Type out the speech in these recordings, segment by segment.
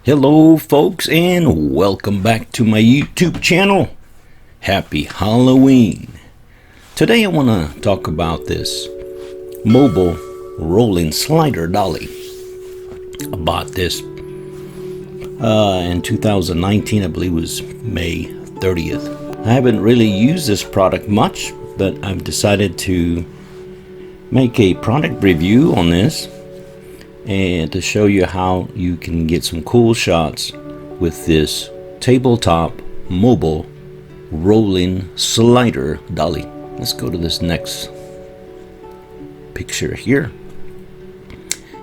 Hello folks, and welcome back to my YouTube channel. Happy Halloween. Today I want to talk about this mobile rolling slider dolly. I bought this in 2019, I believe it was May 30th. I haven't really used this product much, but I've decided to make a product review on this and to show you how you can get some cool shots with this tabletop mobile rolling slider dolly. Let's go to this next picture here.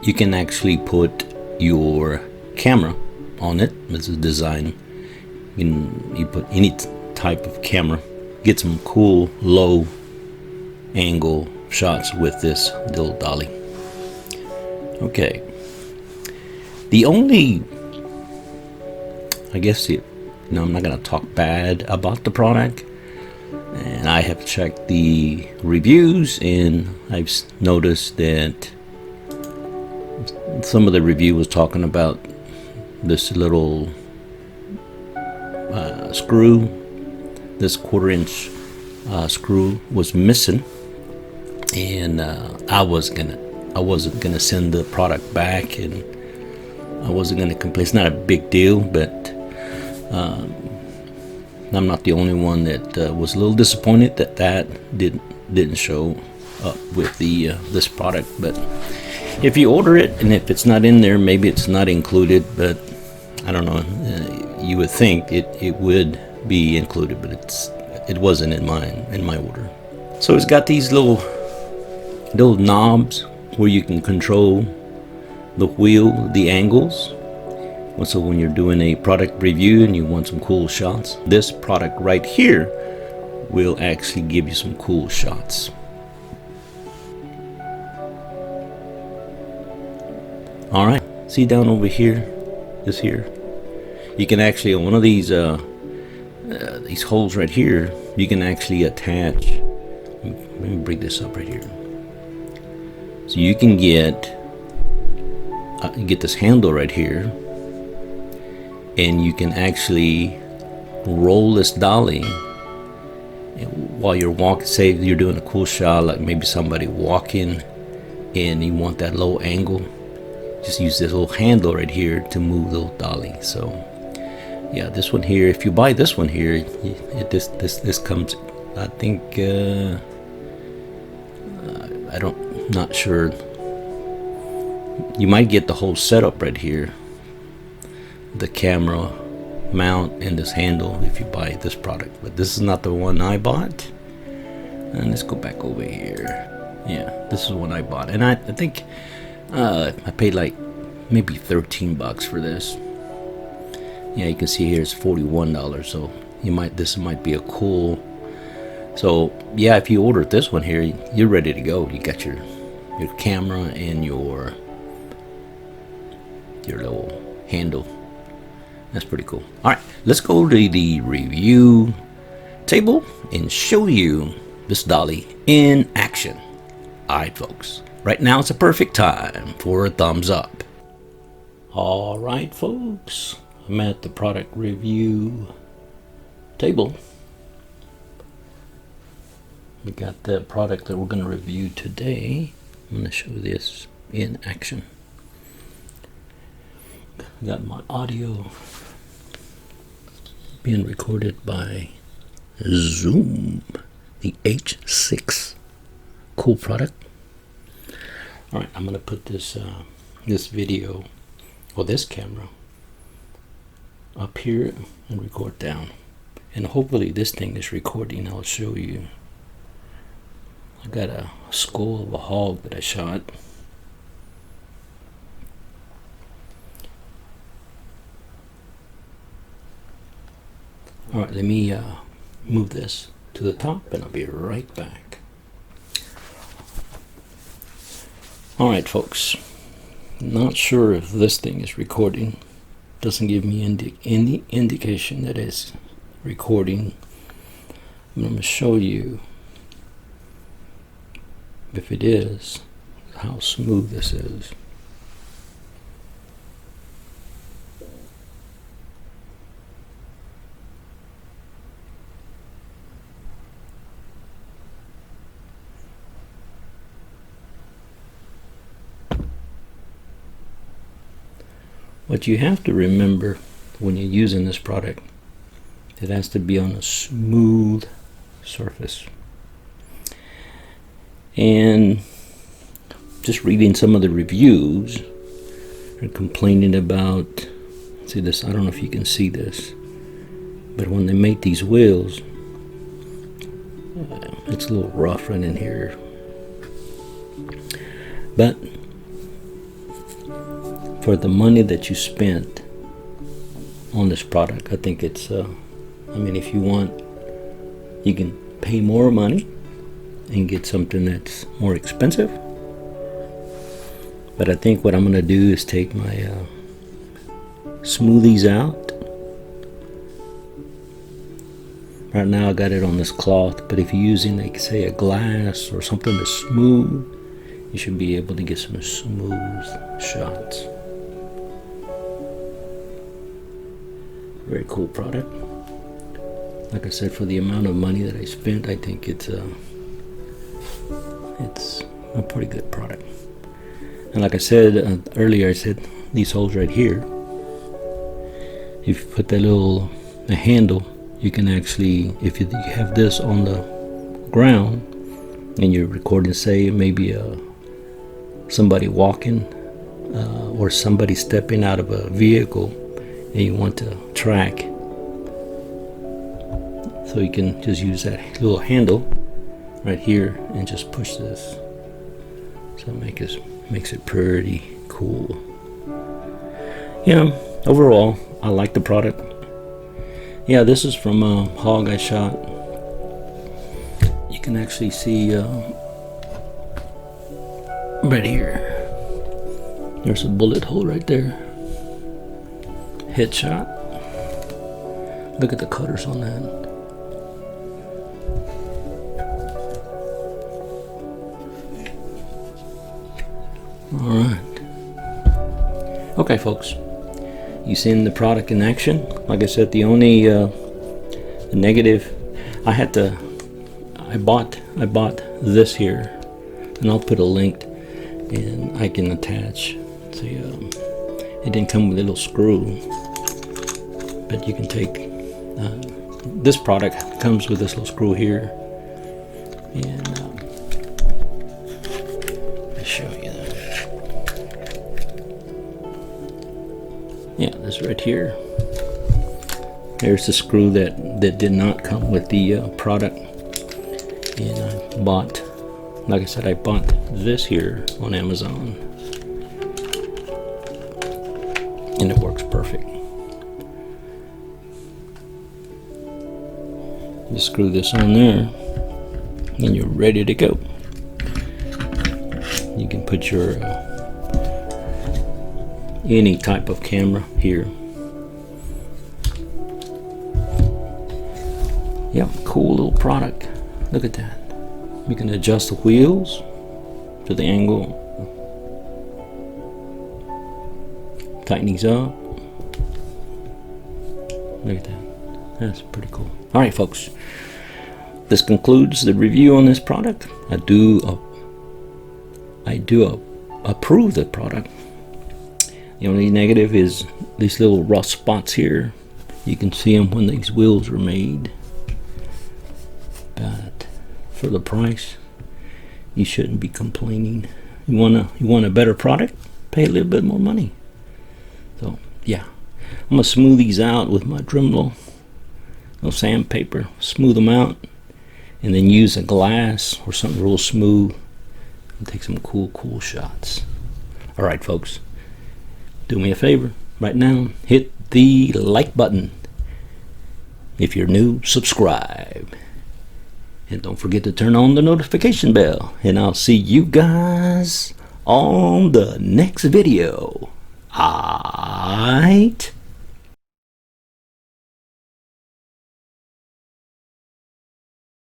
You can actually put your camera on it. This is designed, you put any type of camera, get some cool low angle shots with this little dolly. Okay, the only, I guess, I'm not going to talk bad about the product, and I have checked the reviews, and I've noticed that some of the review was talking about this little screw, this 1/4-inch screw was missing, and I wasn't gonna send the product back, and I wasn't gonna complain. It's not a big deal, but I'm not the only one that was a little disappointed that didn't show up with the this product. But if you order it, and if it's not in there, maybe it's not included. But I don't know. You would think it would be included, but it wasn't in my order. So it's got these little knobs where you can control the wheel, the angles. So when you're doing a product review and you want some cool shots, this product right here will actually give you some cool shots. All right, see down over here, this here, you can actually, on one of these holes right here, you can actually attach, let me bring this up right here. So you can get this handle right here, and you can actually roll this dolly while you're walking. Say you're doing a cool shot, like maybe somebody walking, and you want that low angle. Just use this little handle right here to move the dolly. So yeah, this one here. If you buy this one here, this comes. I think not sure. You might get the whole setup right here, the camera mount and this handle, if you buy this product. But this is not the one I bought. And let's go back over here. Yeah, this is one I bought, and I think I paid like maybe $13 for this. Yeah, you can see here it's $41. So this might be a cool. So yeah, if you order this one here, you're ready to go. You got your camera and your little handle. That's pretty cool. All right, let's go to the review table and show you this dolly in action. All right, folks, right now it's a perfect time for a thumbs up. All right, folks, I'm at the product review table. We got the product that we're going to review today. I'm going to show this in action. Got my audio being recorded by Zoom, the H6. Cool product. All right, I'm going to put this video, or this camera, up here and record down. And hopefully this thing is recording. I'll show you. I got a skull of a hog that I shot. All right, let me move this to the top, and I'll be right back. All right, folks. Not sure if this thing is recording. Doesn't give me any indication that it's recording. I'm going to show you, if it is, how smooth this is. What you have to remember when you're using this product, it has to be on a smooth surface. And just reading some of the reviews, are complaining about, see this, I don't know if you can see this, but when they make these wheels, it's a little rough right in here. But for the money that you spent on this product, I think it's, I mean, if you want, you can pay more money and get something that's more expensive. But I think what I'm going to do is take my smoothies out. Right now I got it on this cloth, but if you're using, like, say, a glass or something that's smooth, you should be able to get some smooth shots. Very cool product. Like I said, for the amount of money that I spent, I think it's a pretty good product. And like I said earlier, I said these holes right here, if you put that little handle, you can actually, if you have this on the ground and you're recording, say, maybe somebody walking or somebody stepping out of a vehicle, and you want to track, so you can just use that little handle right here and just push this. So it makes it pretty cool. Yeah, overall, I like the product. Yeah, this is from a hog I shot. You can actually see right here, there's a bullet hole right there. Headshot. Look at the cutters on that. Alright. Okay, folks. You seen the product in action. Like I said, the only negative, I bought this here, and I'll put a link, and I can attach. See, it didn't come with a little screw, but you can take this product comes with this little screw here, and I'll show you that. Yeah, this right here. There's the screw that did not come with the product, and I bought, like I said, I bought this here on Amazon, and it works perfect. Just screw this on there, and you're ready to go. You can put your any type of camera here. Yeah, cool little product. Look at that. You can adjust the wheels to the angle. Tighten these up. Look at that. That's pretty cool. Alright, folks. This concludes the review on this product. I do approve the product. The only negative is these little rough spots here. You can see them when these wheels were made. But for the price, you shouldn't be complaining. You want a better product? Pay a little bit more money. So yeah, I'm gonna smooth these out with my Dremel, little sandpaper, smooth them out, and then use a glass or something real smooth and take some cool shots. All right, folks, do me a favor right now, hit the like button. If you're new, subscribe, and don't forget to turn on the notification bell, and I'll see you guys on the next video. Alright.